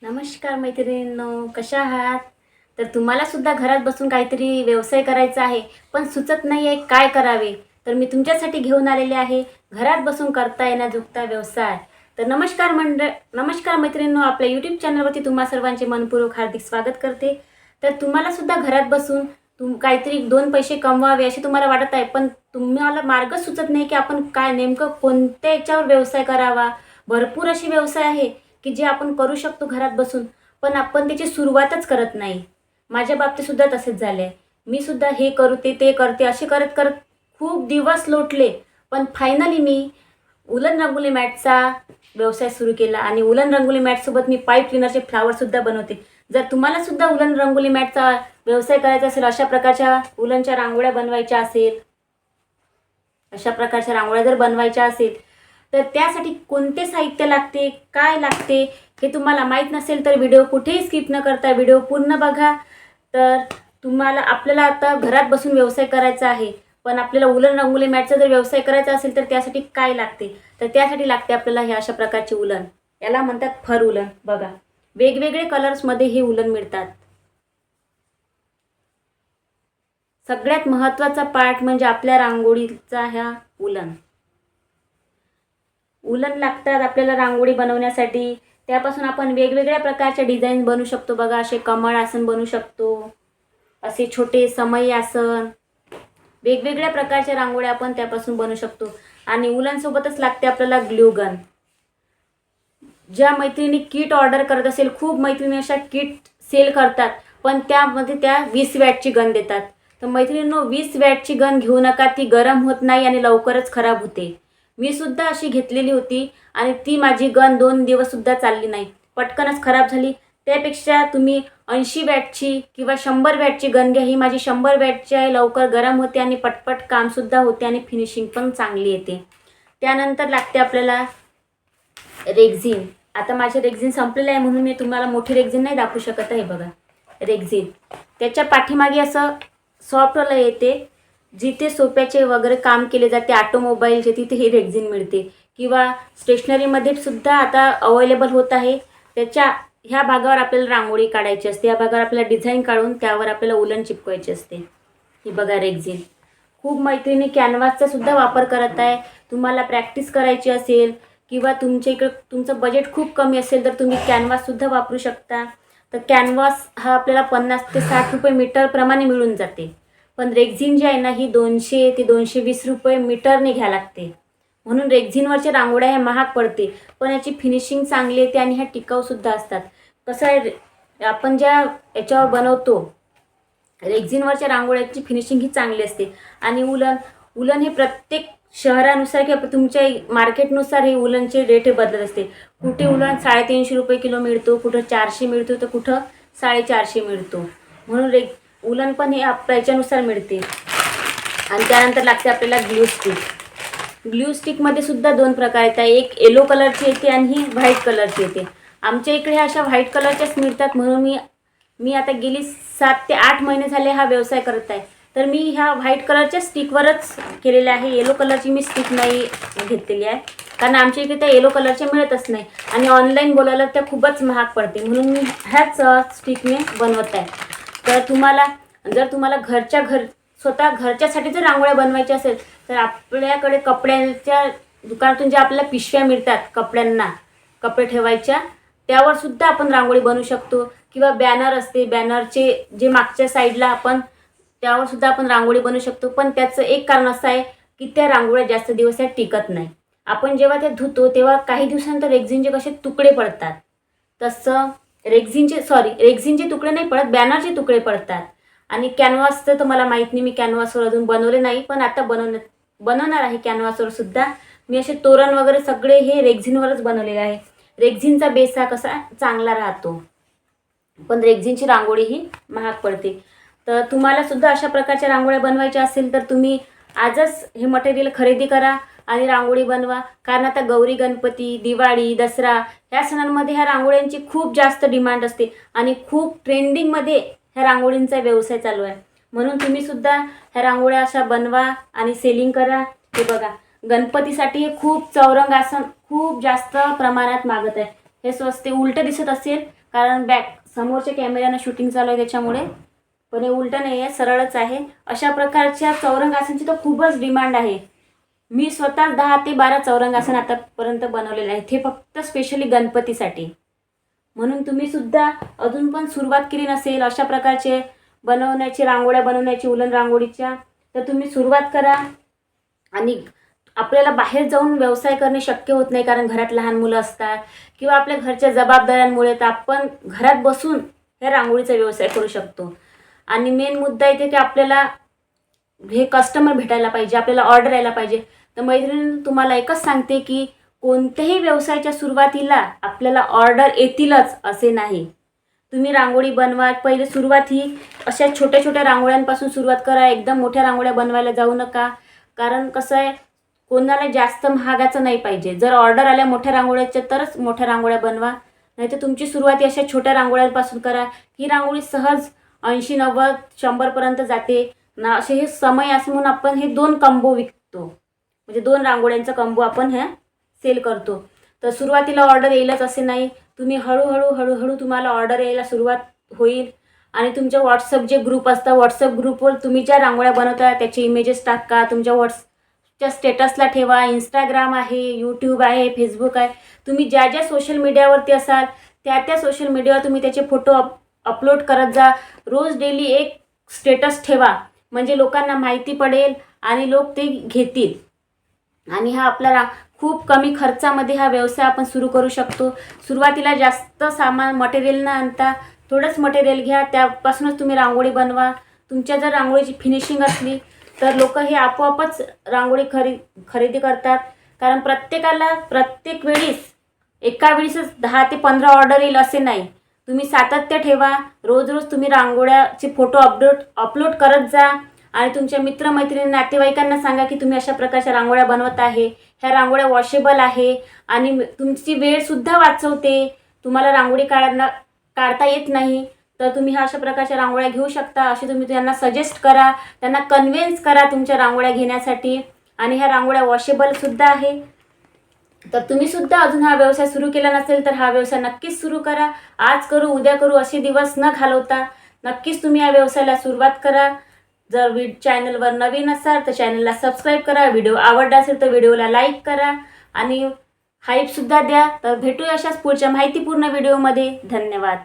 नमस्कार मैत्रिणींनो, कशा आहात? तर तुम्हाला सुद्धा घरात बसून काहीतरी व्यवसाय करायचा आहे, पण सुचत नाही आहे काय करावे. तर मी तुमच्यासाठी घेऊन आलेले आहे घरात बसून करता येण्याजोगता व्यवसाय. तर नमस्कार मैत्रिणींनो, आपल्या यूट्यूब चॅनलवरती तुम्हा सर्वांचे मनपूर्वक हार्दिक स्वागत करते. तर तुम्हाला सुद्धा घरात बसून काहीतरी दोन पैसे कमवावे असे तुम्हाला वाटत आहे, पण तुम्हाला मार्ग सुचत नाही की आपण काय नेमकं कोणत्या याच्यावर व्यवसाय करावा. भरपूर असे व्यवसाय आहे की जे आपण करू शकतो घरात बसून, पण आपण त्याची सुरुवातच करत नाही. माझ्या बाबतीत सुद्धा तसेच झाले. मी सुद्धा हे करते ते करते असे करत करत खूप दिवस लोटले, पण फायनली मी उलन रंगोली मॅटचा व्यवसाय सुरू केला आणि उलन रंगोली मॅटसोबत मी पाईप क्लीनरचे फ्लावरसुद्धा बनवते. जर तुम्हाला सुद्धा उलन रंगोली मॅटचा व्यवसाय करायचा असेल, अशा प्रकारच्या उलनच्या रांगोळ्या बनवायच्या असेल, अशा प्रकारच्या रांगोळ्या जर बनवायच्या असेल तर त्यासाठी कोणते साहित्य लागते, काय लागते हे तुम्हाला माहीत नसेल तर व्हिडिओ कुठेही स्किप न करता व्हिडिओ पूर्ण बघा. तर आपल्याला आता घरात बसून व्यवसाय करायचा आहे, पण आपल्याला उलन रंगोली मॅटचा जर व्यवसाय करायचा असेल तर त्यासाठी काय लागते, तर त्यासाठी लागते आपल्याला हे अशा प्रकारचे उलन. याला म्हणतात फर उलन. बघा, वेगवेगळे कलर्समध्ये हे उलन मिळतात. सगळ्यात महत्त्वाचा पार्ट म्हणजे आपल्या रांगोळीचा ह्या उलन लागतात आपल्याला रांगोळी बनवण्यासाठी. त्यापासून आपण वेगवेगळ्या प्रकारच्या डिझाईन बनवू शकतो. बघा, असे कमळ आसन बनवू शकतो, असे छोटे समई आसन, वेगवेगळ्या प्रकारच्या रांगोळ्या आपण त्यापासून बनवू शकतो. आणि उलनसोबतच लागते आपल्याला ग्लू गन. ज्या मैत्रिणी किट ऑर्डर करत असेल, खूप मैत्रिणी अशा किट सेल करतात, पण त्यामध्ये त्या 20 वॅटची गन देतात. तर मैत्रिणींनो, 20 वॅटची गन घेऊ नका, ती गरम होत नाही आणि लवकरच खराब होते. मी सुद्धा अशी घेतलेली होती आणि ती माझी गन 2 दिवससुद्धा चालली नाही, पटकनच खराब झाली. त्यापेक्षा तुम्ही 80 वॅटची किंवा 100 वॅटची गन घ्या. ही माझी 100 वॅटची आहे, लवकर गरम होते आणि पटपट कामसुद्धा होते आणि फिनिशिंग पण चांगली येते. त्यानंतर लागते आपल्याला रेक्झिन. आता माझे रेक्झिन संपलेले आहे म्हणून मी तुम्हाला मोठी रेक्झिन नाही दाखवू शकत आहे. बघा, रेक्झिन त्याच्या पाठीमागे असं सॉफ्टवाला येते, जिथे सोप्याचे वगैरे काम केले जाते, ऑटोमोबाईलचे, तिथे ही रेक्झिन मिळते. किंवा स्टेशनरीमध्ये सुद्धा आता अवेलेबल होत आहे. त्याच्या ह्या भागावर आपल्याला रांगोळी काढायची असते, या भागावर आपल्याला डिझाईन काढून त्यावर आपल्याला उलन चिपकवायची असते. ही बघा रेक्झिन. खूप मैत्रिणी कॅनव्हासचा सुद्धा वापर करत आहे. तुम्हाला प्रॅक्टिस करायची असेल किंवा तुमच्या इकडे तुमचं बजेट खूप कमी असेल तर तुम्ही कॅनव्हाससुद्धा वापरू शकता. तर कॅनव्हास हा आपल्याला 50 ते 60 रुपये मीटरप्रमाणे मिळून जाते. पण रेक्झिन जी आहे ना, ही 200 ते 220 रुपये मीटरने घ्या लागते. म्हणून रेक्झिनवरच्या रांगोळ्या ह्या महाग पडते, पण याची फिनिशिंग चांगली येते आणि ह्या टिकाऊसुद्धा असतात. कसं आहे, आपण ज्या याच्यावर बनवतो रेक्झिनवरच्या रांगोळ्याची फिनिशिंग ही चांगली असते. आणि उलन हे प्रत्येक शहरानुसार किंवा तुमच्या मार्केटनुसार हे उलनचे रेट हे बदलत असते. कुठे उलन 350 रुपये किलो मिळतो, कुठं 400 मिळतो, तर कुठं 450 मिळतो. म्हणून उलन पण हे आपल्या याच्यानुसार मिळते. आणि त्यानंतर लागते आपल्याला ग्लू स्टिक. ग्लू स्टिकमध्ये सुद्धा 2 प्रकार येतात, एक येलो कलरची येते आणि ही व्हाईट कलरची येते. आमच्या इकडे अशा व्हाईट कलरच्याच मिळतात, म्हणून मी आता गेली 7 ते 8 महिने झाले हा व्यवसाय करत आहे. तर मी ह्या व्हाईट कलरच्या स्टिकवरच केलेले आहे. येलो कलरची मी स्टिक नाही घेतलेली आहे, कारण आमच्या इकडे त्या येलो कलरच्या मिळतच नाही आणि ऑनलाईन बोलायला त्या खूपच महाग पडते, म्हणून मी ह्याच स्टिकने बनवत आहे. तर जर तुम्हाला स्वतः घरच्यासाठी जर रांगोळ्या बनवायच्या असेल तर आपल्याकडे कपड्यांच्या दुकानातून ज्या आपल्याला पिशव्या मिळतात कपड्यांना, कपडे ठेवायच्या, त्यावर सुद्धा आपण रांगोळी बनवू शकतो. किंवा बॅनर असते, बॅनरचे जे मागच्या साईडला आपण त्यावर सुद्धा आपण रांगोळी बनवू शकतो. पण त्याचं एक कारण असं आहे की त्या रांगोळ्या जास्त दिवस टिकत नाही. आपण जेव्हा त्या धुतो तेव्हा काही दिवसानंतर रेक्झिनचे कसे तुकडे पडतात, तसं रेक्झिनचे तुकडे नाही पडत, बॅनरचे तुकडे पडतात. आणि कॅनव्हासचं तर मला माहीत नाही, मी कॅनव्हासवर अजून बनवले नाही, पण आता बनवणार आहे कॅनव्हासवर सुद्धा. मी असे तोरण वगैरे सगळे हे रेक्झिनवरच बनवलेले आहे. रेक्झिनचा बेस हा कसा चांगला राहतो, पण रेक्झिनची रांगोळी ही महाग पडते. तर तुम्हाला सुद्धा अशा प्रकारच्या रांगोळ्या बनवायच्या असेल तर तुम्ही आजच हे मटेरियल खरेदी करा आणि रांगोळी बनवा. कारण आता गौरी गणपती, दिवाळी, दसरा ह्या सणांमध्ये ह्या रांगोळ्यांची खूप जास्त डिमांड असते आणि खूप ट्रेंडिंगमध्ये ह्या रांगोळींचा व्यवसाय चालू आहे. म्हणून तुम्ही सुद्धा ह्या रांगोळ्या अशा बनवा आणि सेलिंग करा. हे बघा, गणपतीसाठी हे खूप चौरंग आसन खूप जास्त प्रमाणात मागत आहे. हे स्वस्त उलटं दिसत असेल, कारण समोरच्या कॅमेऱ्यानं शूटिंग चालू आहे त्याच्यामुळे. पण हे उलटं नाही आहे, सरळच आहे. अशा प्रकारच्या चौरंगासनची तर खूपच डिमांड आहे. मी स्वतः 10 ते 12 चौरंगासन आतापर्यंत बनवलेले आहेत. हे फक्त स्पेशली गणपतीसाठी. म्हणून तुम्ही सुद्धा अजून पण सुरुवात केली नसेल अशा प्रकारचे बनवण्याची, रांगोळ्या बनवण्याची, उलन रांगोळीच्या, तर तुम्ही सुरुवात करा. आणि आपल्याला बाहेर जाऊन व्यवसाय करणे शक्य होत नाही, कारण घरात लहान मुलं असतात किंवा आपल्या घरच्या जबाबदाऱ्यांमुळे, तर आपण घरात बसून ह्या रांगोळीचा व्यवसाय करू शकतो. आणि मेन मुद्दा इथे की आपल्याला हे कस्टमर भेटायला पाहिजे, आपल्याला ऑर्डर यायला पाहिजे. तर मैत्रिणी, तुम्हाला एकच सांगते की कोणत्याही व्यवसायाच्या सुरुवातीला आपल्याला ऑर्डर येतीलच असे नाही. तुम्ही रांगोळी बनवा. पहिले सुरुवात ही अशा छोट्या छोट्या रांगोळ्यांपासून सुरुवात करा. एकदम मोठ्या रांगोळ्या बनवायला जाऊ नका, कारण कसं आहे, कोणाला जास्त महागाचं नाही पाहिजे. जर ऑर्डर आल्या मोठ्या रांगोळ्याच्या तरच मोठ्या रांगोळ्या बनवा, नाहीतर तुमची सुरुवात अशा छोट्या रांगोळ्यांपासून करा. ही रांगोळी सहज 80, 90, 100पर्यंत जाते ना. असे हे समय असं म्हणून आपण हे 2 कंबो विकतो, म्हणजे 2 रांगोळ्यांचा कंबो आपण ह्या सेल करतो. तर सुरुवातीला ऑर्डर येईलच असे नाही. तुम्ही हळूहळू तुम्हाला ऑर्डर यायला सुरुवात होईल. आणि तुमच्या व्हॉट्सअप जे ग्रुप असतात, व्हॉट्सअप ग्रुपवर तुम्ही ज्या रांगोळ्या बनवता त्याचे इमेजेस टाका, तुमच्या व्हॉट्सच्या स्टेटसला ठेवा. इंस्टाग्राम आहे, यूट्यूब आहे, फेसबुक आहे. तुम्ही ज्या ज्या सोशल मीडियावरती असाल त्या सोशल मीडियावर तुम्ही त्याचे फोटो अपलोड करत जा. रोज डेली एक स्टेटस ठेवा, म्हणजे लोकांना माहिती पडेल आणि लोक ते घेतील. आणि हा आपला खूप कमी खर्चामध्ये हा व्यवसाय आपण सुरू करू शकतो. सुरुवातीला जास्त सामान मटेरियल न आणता थोडंच मटेरियल घ्या, त्यापासूनच तुम्ही रांगोळी बनवा. तुमच्या जर रांगोळीची फिनिशिंग असली तर लोक हे आपोआपच रांगोळी खरेदी करतात. कारण प्रत्येकाला प्रत्येक वेळीस एका वेळीसच 10 ते 15 ऑर्डर येईल असे नाही. तुम्ही सातत्य ठेवा. रोज तुम्ही रांगोळ्याचे फोटो अपलोड करत जा. आणि तुमच्या मित्रमैत्रिणी, नातेवाईकांना सांगा की तुम्ही अशा प्रकारच्या रांगोळ्या बनवत आहे. ह्या रांगोळ्या वॉशेबल आहे आणि तुमची वेळसुद्धा वाचवते. तुम्हाला रांगोळी काढता येत नाही तर तुम्ही अशा प्रकारच्या रांगोळ्या घेऊ शकता. असे तुम्ही त्यांना सजेस्ट करा, त्यांना कन्व्हिन्स करा तुमच्या रांगोळ्या घेण्यासाठी. आणि ह्या रांगोळ्या वॉशेबलसुद्धा आहे. तर तुम्ही सुद्धा अजून हा व्यवसाय सुरू केला नसेल तर हा व्यवसाय नक्कीच सुरू करा. आज करू उद्या करू असे दिवस न घालवता नक्कीच तुम्ही या व्यवसायाला सुरुवात करा. जर चॅनलवर नवीन असाल तर चॅनलला सबस्क्राईब करा. व्हिडिओ आवडला असेल तर व्हिडिओला लाईक करा आणि हाईपसुद्धा द्या. तर भेटूया अशाच पुढच्या माहितीपूर्ण व्हिडिओमध्ये. धन्यवाद.